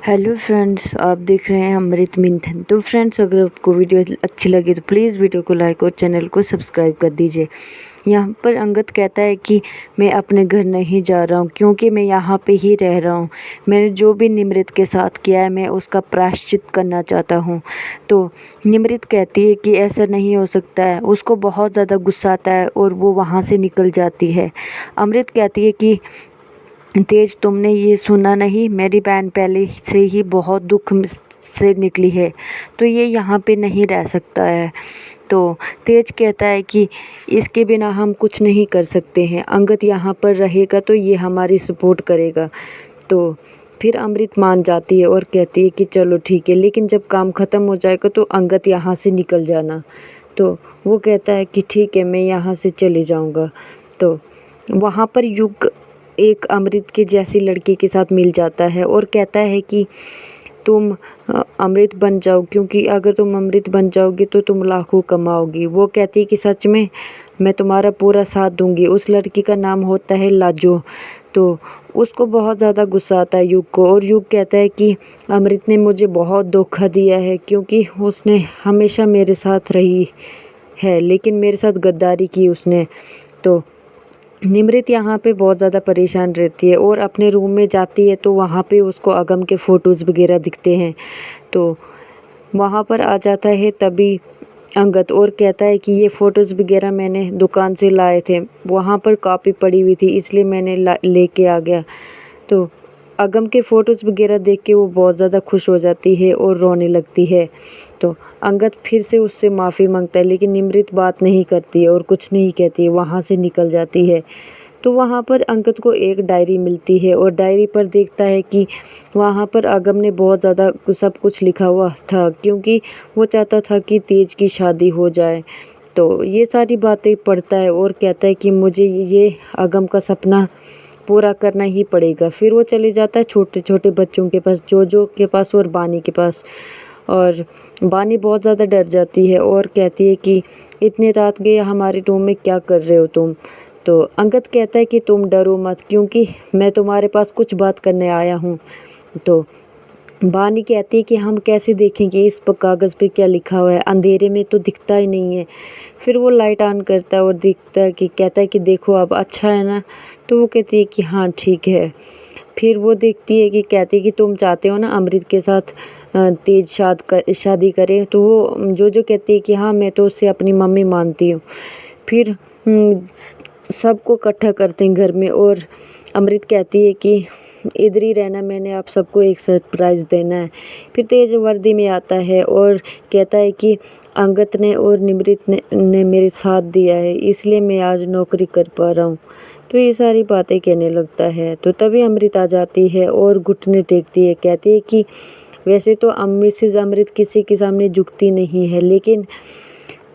Hello friends, आप देख रहे हैं अमृत मंथन। तो फ्रेंड्स, अगर आपको वीडियो अच्छी लगी तो प्लीज़ वीडियो को लाइक और चैनल को सब्सक्राइब कर दीजिए। यहाँ पर अंगद कहता है कि मैं अपने घर नहीं जा रहा हूँ क्योंकि मैं यहाँ पे ही रह रहा हूँ। मैंने जो भी निमृत के साथ किया है मैं उसका प्रायश्चित करना चाहता हूँ। तो निमृत कहती है कि ऐसा नहीं हो सकता है। उसको बहुत ज़्यादा गुस्सा आता है और वो वहाँ से निकल जाती है। अमृत कहती है कि तेज, तुमने ये सुना नहीं, मेरी बहन पहले से ही बहुत दुख से निकली है, तो ये यहाँ पे नहीं रह सकता है। तो तेज कहता है कि इसके बिना हम कुछ नहीं कर सकते हैं। अंगद यहाँ पर रहेगा तो ये हमारी सपोर्ट करेगा। तो फिर अमृत मान जाती है और कहती है कि चलो ठीक है, लेकिन जब काम ख़त्म हो जाएगा तो अंगद यहाँ से निकल जाना। तो वो कहता है कि ठीक है, मैं यहाँ से चले जाऊँगा। तो वहाँ पर युग एक अमृत के जैसी लड़की के साथ मिल जाता है और कहता है कि तुम अमृत बन जाओ, क्योंकि अगर तुम अमृत बन जाओगी तो तुम लाखों कमाओगी। वो कहती है कि सच में, मैं तुम्हारा पूरा साथ दूंगी। उस लड़की का नाम होता है लाजो। तो उसको बहुत ज़्यादा गुस्सा आता है युग को, और युग कहता है कि अमृत ने मुझे बहुत धोखा दिया है क्योंकि उसने हमेशा मेरे साथ रही है, लेकिन मेरे साथ गद्दारी की उसने। तो निमृत यहाँ पे बहुत ज़्यादा परेशान रहती है और अपने रूम में जाती है तो वहाँ पे उसको अगम के फ़ोटोज़ वगैरह दिखते हैं। तो वहाँ पर आ जाता है तभी अंगद और कहता है कि ये फ़ोटोज़ वगैरह मैंने दुकान से लाए थे, वहाँ पर कॉपी पड़ी हुई थी इसलिए मैंने लेके आ गया। तो अगम के फ़ोटोज़ वगैरह देख के वो बहुत ज़्यादा खुश हो जाती है और रोने लगती है। तो अंगद फिर से उससे माफ़ी मांगता है, लेकिन निमृत बात नहीं करती है और कुछ नहीं कहती है, वहाँ से निकल जाती है। तो वहाँ पर अंगद को एक डायरी मिलती है और डायरी पर देखता है कि वहाँ पर अगम ने बहुत ज़्यादा सब कुछ लिखा हुआ था, क्योंकि वो चाहता था कि तेज की शादी हो जाए। तो ये सारी बातें पढ़ता है और कहता है कि मुझे ये अगम का सपना पूरा करना ही पड़ेगा। फिर वो चले जाता है छोटे छोटे बच्चों के पास, जोजो के पास और बानी के पास। और बानी बहुत ज़्यादा डर जाती है और कहती है कि इतने रात गए हमारे रूम में क्या कर रहे हो तुम। तो अंगद कहता है कि तुम डरो मत, क्योंकि मैं तुम्हारे पास कुछ बात करने आया हूँ। तो बानी कहती है कि हम कैसे देखेंगे इस कागज़ पे क्या लिखा हुआ है, अंधेरे में तो दिखता ही नहीं है। फिर वो लाइट ऑन करता है और दिखता है कि कहता है कि देखो अब अच्छा है ना। तो वो कहती है कि हाँ ठीक है। फिर वो देखती है कि कहती है कि तुम चाहते हो ना अमृत के साथ तेज शादी करे। तो वो जो कहती है कि हाँ, मैं तो उससे अपनी मम्मी मानती हूँ। फिर सबको इकट्ठा करते हैं घर में और अमृत कहती है कि इधर ही रहना, मैंने आप सबको एक सरप्राइज़ देना है। फिर तेज वर्दी में आता है और कहता है कि अंगद ने और निमृत ने मेरे साथ दिया है, इसलिए मैं आज नौकरी कर पा रहा हूँ। तो ये सारी बातें कहने लगता है। तो तभी अमृत आ जाती है और घुटने टेकती है, कहती है कि वैसे तो मिसेज अमृत किसी के सामने झुकती नहीं है, लेकिन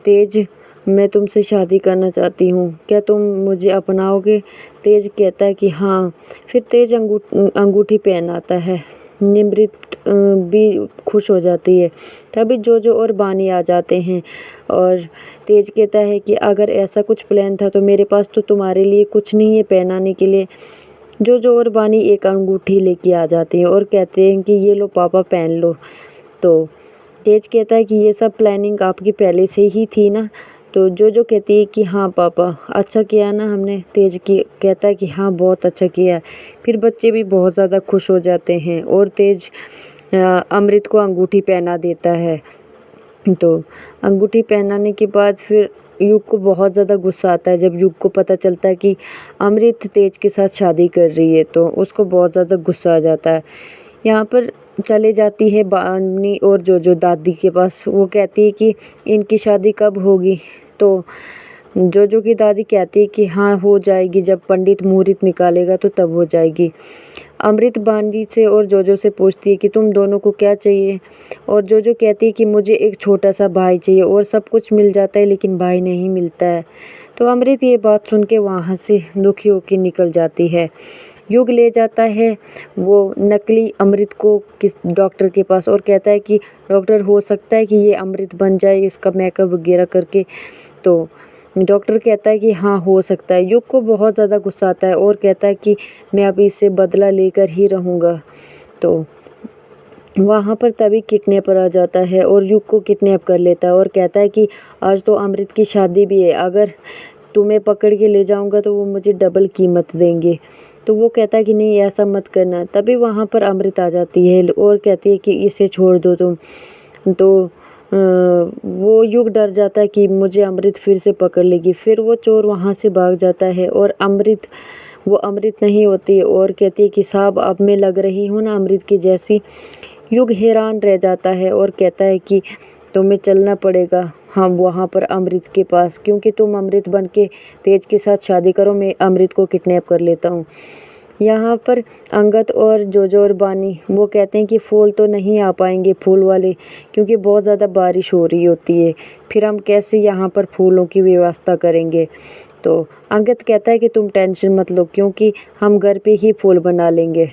तेज, मैं तुमसे शादी करना चाहती हूँ, क्या तुम मुझे अपनाओगे? तेज कहता है कि हाँ। फिर तेज अंगूठी पहनाता है। निमृत भी खुश हो जाती है। तभी जोजो और बानी आ जाते हैं और तेज कहता है कि अगर ऐसा कुछ प्लान था तो मेरे पास तो तुम्हारे लिए कुछ नहीं है पहनाने के लिए। जोजो और बानी एक अंगूठी लेके आ जाती है और कहते हैं कि ये लो पापा, पहन लो। तो तेज कहता है कि ये सब प्लानिंग आपकी पहले से ही थी ना। तो जो कहती है कि हाँ पापा, अच्छा किया ना हमने। तेज की कहता है कि हाँ, बहुत अच्छा किया। फिर बच्चे भी बहुत ज़्यादा खुश हो जाते हैं और तेज अमृत को अंगूठी पहना देता है। तो अंगूठी पहनाने के बाद फिर युग को बहुत ज़्यादा गुस्सा आता है जब युग को पता चलता है कि अमृत तेज के साथ शादी कर रही है। तो उसको बहुत ज़्यादा गुस्सा आ जाता है। यहाँ पर चले जाती है बानी और जो दादी के पास। वो कहती है कि इनकी शादी कब होगी। तो जो की दादी कहती है कि हाँ, हो जाएगी, जब पंडित मुहूर्त निकालेगा तो तब हो जाएगी। अमृत बानी से और जोजो से पूछती है कि तुम दोनों को क्या चाहिए। और जो कहती है कि मुझे एक छोटा सा भाई चाहिए, और सब कुछ मिल जाता है लेकिन भाई नहीं मिलता है। तो अमृत ये बात सुन के वहाँ से दुखी होकर निकल जाती है। युग ले जाता है वो नकली अमृत को किस डॉक्टर के पास और कहता है कि डॉक्टर, हो सकता है कि ये अमृत बन जाए इसका मेकअप वगैरह करके। तो डॉक्टर कहता है कि हाँ, हो सकता है। युग को बहुत ज़्यादा गुस्सा आता है और कहता है कि मैं अभी इससे बदला लेकर ही रहूँगा। तो वहाँ पर तभी किडनैपर आ जाता है और युग को किडनैप कर लेता है और कहता है कि आज तो अमृत की शादी भी है, अगर तुम्हें पकड़ के ले जाऊंगा तो वो मुझे डबल कीमत देंगे। तो वो कहता है कि नहीं, ऐसा मत करना। तभी वहाँ पर अमृत आ जाती है और कहती है कि इसे छोड़ दो तुम। तो वो युग डर जाता है कि मुझे अमृत फिर से पकड़ लेगी। फिर वो चोर वहाँ से भाग जाता है और वो अमृत नहीं होती है और कहती है कि साहब, अब मैं लग रही हूँ ना अमृत की जैसी। युग हैरान रह जाता है और कहता है कि तुम्हें चलना पड़ेगा हम वहाँ पर अमृत के पास, क्योंकि तुम अमृत बन के तेज के साथ शादी करो, मैं अमृत को किडनैप कर लेता हूँ। यहाँ पर अंगद और जोजो और बानी वो कहते हैं कि फूल तो नहीं आ पाएंगे फूल वाले, क्योंकि बहुत ज़्यादा बारिश हो रही होती है, फिर हम कैसे यहाँ पर फूलों की व्यवस्था करेंगे। तो अंगद कहता है कि तुम टेंशन मत लो, क्योंकि हम घर पे ही फूल बना लेंगे।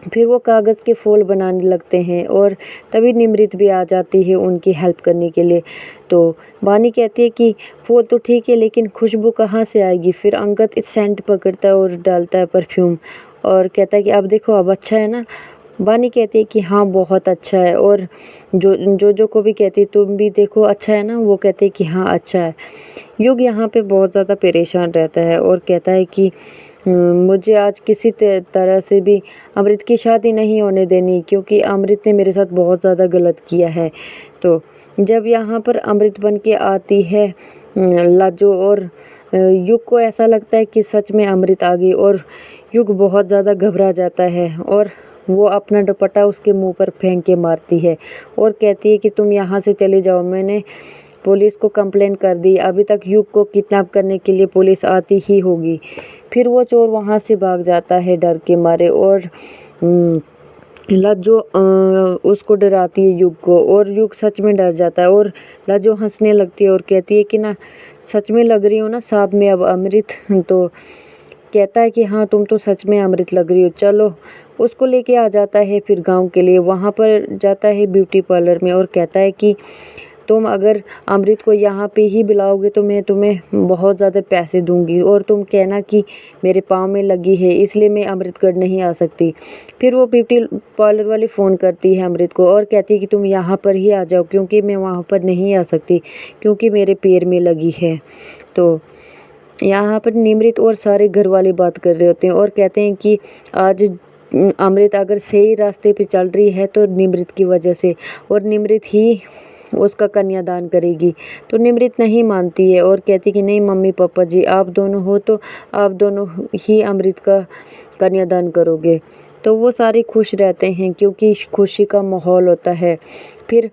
फिर वो कागज़ के फूल बनाने लगते हैं और तभी निमृत भी आ जाती है उनकी हेल्प करने के लिए। तो बानी कहती है कि फूल तो ठीक है, लेकिन खुशबू कहाँ से आएगी। फिर अंगद इस सेंट पकड़ता है और डालता है परफ्यूम और कहता है कि अब देखो, अब अच्छा है ना। बानी कहती है कि हाँ, बहुत अच्छा है। और जो को भी कहती है तुम भी देखो, अच्छा है ना। वो कहते हैं कि हाँ, अच्छा है। युग यहाँ पे बहुत ज़्यादा परेशान रहता है और कहता है कि मुझे आज किसी तरह से भी अमृत की शादी नहीं होने देनी, क्योंकि अमृत ने मेरे साथ बहुत ज़्यादा गलत किया है। तो जब यहाँ पर अमृत बन के आती है लाजो, और युग को ऐसा लगता है कि सच में अमृत आ गई, और युग बहुत ज़्यादा घबरा जाता है और वो अपना दुपट्टा उसके मुंह पर फेंक के मारती है और कहती है कि तुम यहाँ से चले जाओ, मैंने पुलिस को कंप्लेन कर दी, अभी तक युग को किडनैप करने के लिए पुलिस आती ही होगी। फिर वो चोर वहाँ से भाग जाता है डर के मारे और लाजो उसको डराती है युग को, और युग सच में डर जाता है और लाजो हंसने लगती है और कहती है कि ना, सच में लग रही हो ना साहब में अब अमृत। तो कहता है कि हाँ, तुम तो सच में अमृत लग रही हो, चलो। उसको लेके आ जाता है फिर गांव के लिए। वहाँ पर जाता है ब्यूटी पार्लर में और कहता है कि तुम अगर अमृत को यहाँ पे ही बुलाओगे तो मैं तुम्हें बहुत ज़्यादा पैसे दूंगी, और तुम कहना कि मेरे पाँव में लगी है इसलिए मैं अमृतगढ़ नहीं आ सकती। फिर वो ब्यूटी पार्लर वाली फ़ोन करती है अमृत को और कहती है कि तुम यहाँ पर ही आ जाओ, क्योंकि मैं वहाँ पर नहीं आ सकती, क्योंकि मेरे पैर में लगी है। तो यहाँ पर निमृत और सारे घर वाले बात कर रहे होते हैं और कहते हैं कि आज अमृत अगर सही रास्ते पे चल रही है तो निमृत की वजह से, और निमृत ही उसका कन्यादान करेगी। तो निमृत नहीं मानती है और कहती कि नहीं मम्मी पापा जी, आप दोनों हो तो आप दोनों ही अमृत का कन्यादान करोगे। तो वो सारे खुश रहते हैं क्योंकि खुशी का माहौल होता है। फिर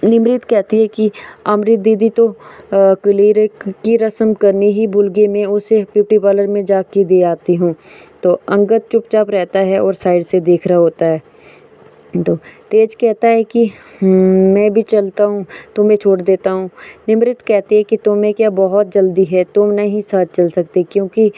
निमृत कहती है कि अमृत दीदी तो क्लियर की रस्म करनी ही भूल गई, मैं उसे ब्यूटी पार्लर में जाके दे आती हूँ। तो अंगद चुपचाप रहता है और साइड से देख रहा होता है। तो तेज कहता है कि मैं भी चलता हूँ, तुम्हें छोड़ देता हूँ। निमृत कहती है कि तुम्हें क्या बहुत जल्दी है, तुम नहीं साथ चल सकते, क्योंकि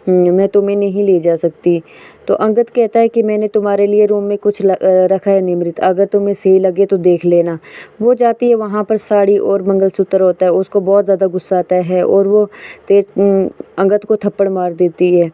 मैं तुम्हें नहीं ले जा सकती। तो अंगद कहता है कि मैंने तुम्हारे लिए रूम में कुछ रखा है निमृत, अगर तुम्हें सही लगे तो देख लेना। वो जाती है, वहाँ पर साड़ी और मंगलसूत्र होता है। उसको बहुत ज़्यादा गुस्सा आता है और वो तेज अंगद को थप्पड़ मार देती है।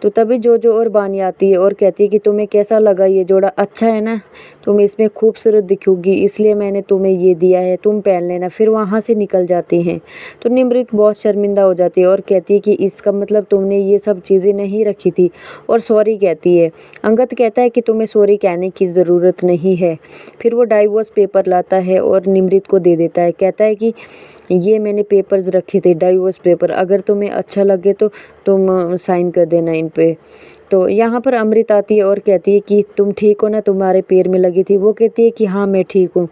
तो तभी जोजो और बानी आती है और कहती है कि तुम्हें कैसा लगा ये जोड़ा, अच्छा है ना, तुम इसमें खूबसूरत दिखोगी, इसलिए मैंने तुम्हें ये दिया है, तुम पहन लेना। फिर वहाँ से निकल जाती हैं। तो निमृत बहुत शर्मिंदा हो जाती है और कहती है कि इसका मतलब तुमने ये सब चीज़ें नहीं रखी थी, और सॉरी कहती है। अंगद कहता है कि तुम्हें सॉरी कहने की ज़रूरत नहीं है। फिर वो डाइवोर्स पेपर लाता है और निमृत को दे देता है। कहता है कि ये मैंने पेपर्स रखे थे, डाइवोर्स पेपर, अगर तुम्हें अच्छा लगे तो तुम साइन कर देना इन पे। तो यहाँ पर अमृत आती है और कहती है कि तुम ठीक हो ना, तुम्हारे पैर में लगी थी। वो कहती है कि हाँ मैं ठीक हूँ,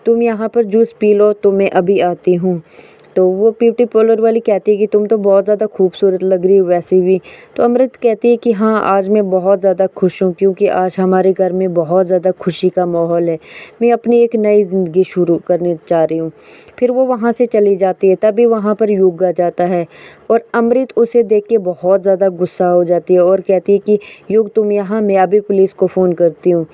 तुम यहाँ पर जूस पी लो तो मैं अभी आती हूँ। तो वो ब्यूटी पार्लर वाली कहती है कि तुम तो बहुत ज़्यादा खूबसूरत लग रही हो वैसे भी। तो अमृत कहती है कि हाँ, आज मैं बहुत ज़्यादा खुश हूँ, क्योंकि आज हमारे घर में बहुत ज़्यादा खुशी का माहौल है, मैं अपनी एक नई ज़िंदगी शुरू करने जा रही हूँ। फिर वो वहाँ से चली जाती है। तभी वहाँ पर युग आ जाता है और अमृत उसे देख के बहुत ज़्यादा गुस्सा हो जाती है और कहती है कि युग तुम यहाँ, मैं अभी पुलिस को फ़ोन करती हूँ।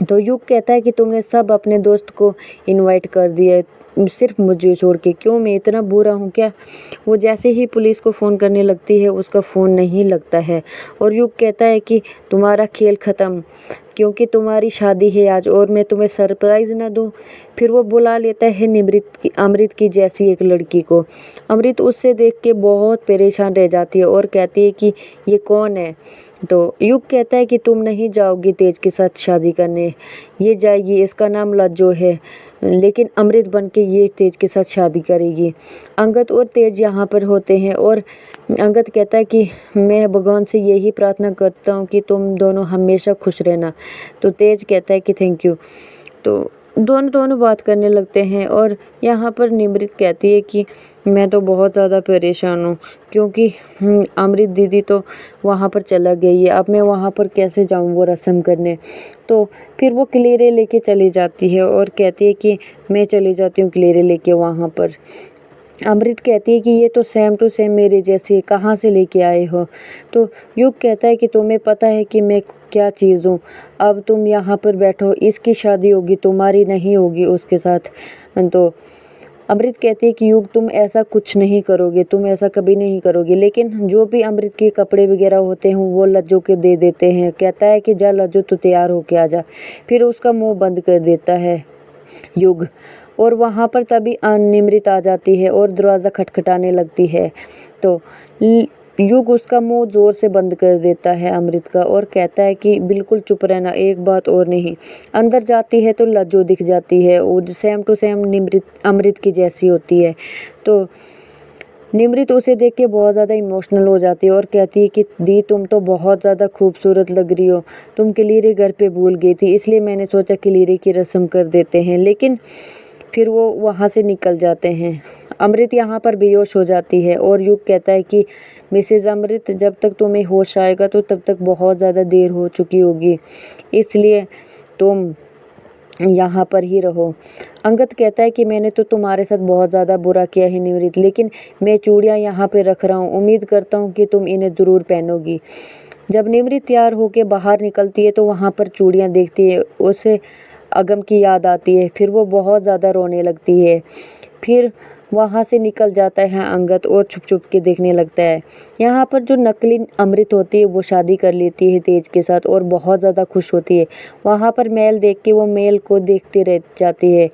तो युग कहता है कि तुमने सब अपने दोस्त को इनवाइट कर दिया है, सिर्फ मुझे छोड़ के, क्यों मैं इतना बुरा हूँ क्या? वो जैसे ही पुलिस को फ़ोन करने लगती है उसका फ़ोन नहीं लगता है और युग कहता है कि तुम्हारा खेल ख़त्म, क्योंकि तुम्हारी शादी है आज और मैं तुम्हें सरप्राइज़ ना दूँ। फिर वो बुला लेता है अमृत की जैसी एक लड़की को। अमृत उससे देख के बहुत परेशान रह जाती है और कहती है कि ये कौन है? तो युग कहता है कि तुम नहीं जाओगी तेज के साथ शादी करने, ये जाएगी, इसका नाम लज्जो है, लेकिन अमृत बन के ये तेज के साथ शादी करेगी। अंगद और तेज यहाँ पर होते हैं और अंगद कहता है कि मैं भगवान से यही प्रार्थना करता हूँ कि तुम दोनों हमेशा खुश रहना। तो तेज कहता है कि थैंक यू। तो दोनों बात करने लगते हैं और यहाँ पर निमृत कहती है कि मैं तो बहुत ज़्यादा परेशान हूँ, क्योंकि अमृत दीदी तो वहाँ पर चला गई है, अब मैं वहाँ पर कैसे जाऊँ वो रस्म करने। तो फिर वो क्लीरे लेके चली जाती है और कहती है कि मैं चली जाती हूँ क्लीरे लेके वहाँ पर। अमृत कहती है कि ये तो सेम टू सेम मेरे जैसी है, कहाँ से लेके आए हो? तो युग कहता है कि तुम्हें पता है कि मैं क्या चीज़ हूँ, अब तुम यहाँ पर बैठो, इसकी शादी होगी, तुम्हारी नहीं होगी उसके साथ। तो अमृत कहती है कि युग तुम ऐसा कुछ नहीं करोगे, तुम ऐसा कभी नहीं करोगे। लेकिन जो भी अमृत के कपड़े वगैरह होते हैं वो लज्जो के दे देते हैं। कहता है कि जा लज्जो तू तैयार होके आ जा। फिर उसका मुंह बंद कर देता है युग और वहाँ पर तभी निमृत आ जाती है और दरवाज़ा खटखटाने लगती है। तो युग उसका मुंह ज़ोर से बंद कर देता है अमृत का और कहता है कि बिल्कुल चुप रहना, एक बात और नहीं। अंदर जाती है तो लज्जो दिख जाती है और सेम टू सेम अमृत की जैसी होती है। तो निमृत उसे देख के बहुत ज़्यादा इमोशनल हो जाती है और कहती है कि दी तुम तो बहुत ज़्यादा खूबसूरत लग रही हो, तुम क्लीरे घर पे भूल गई थी, इसलिए मैंने सोचा क्लीरे की रस्म कर देते हैं। लेकिन फिर वो वहाँ से निकल जाते हैं। अमृत यहाँ पर बेहोश हो जाती है और युग कहता है कि मिसेज़ अमृत, जब तक तुम्हें होश आएगा तो तब तक बहुत ज़्यादा देर हो चुकी होगी, इसलिए तुम यहाँ पर ही रहो। अंगद कहता है कि मैंने तो तुम्हारे साथ बहुत ज़्यादा बुरा किया है निमृत, लेकिन मैं चूड़ियाँ यहाँ पे रख रहा हूँ, उम्मीद करता हूँ कि तुम इन्हें ज़रूर पहनोगी। जब निमृत तैयार होकर बाहर निकलती है तो वहाँ पर चूड़ियाँ देखती है, उसे अगम की याद आती है, फिर वो बहुत ज़्यादा रोने लगती है। फिर वहाँ से निकल जाता है अंगद और छुप छुप के देखने लगता है। यहाँ पर जो नकली अमृत होती है वो शादी कर लेती है तेज के साथ और बहुत ज़्यादा खुश होती है। वहाँ पर मेल देख के वो मेल को देखते रह जाती है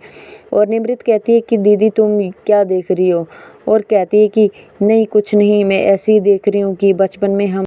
और निमृत कहती है कि दीदी तुम क्या देख रही हो? और कहती है कि नहीं कुछ नहीं, मैं ऐसे ही देख रही हूँ कि बचपन में हम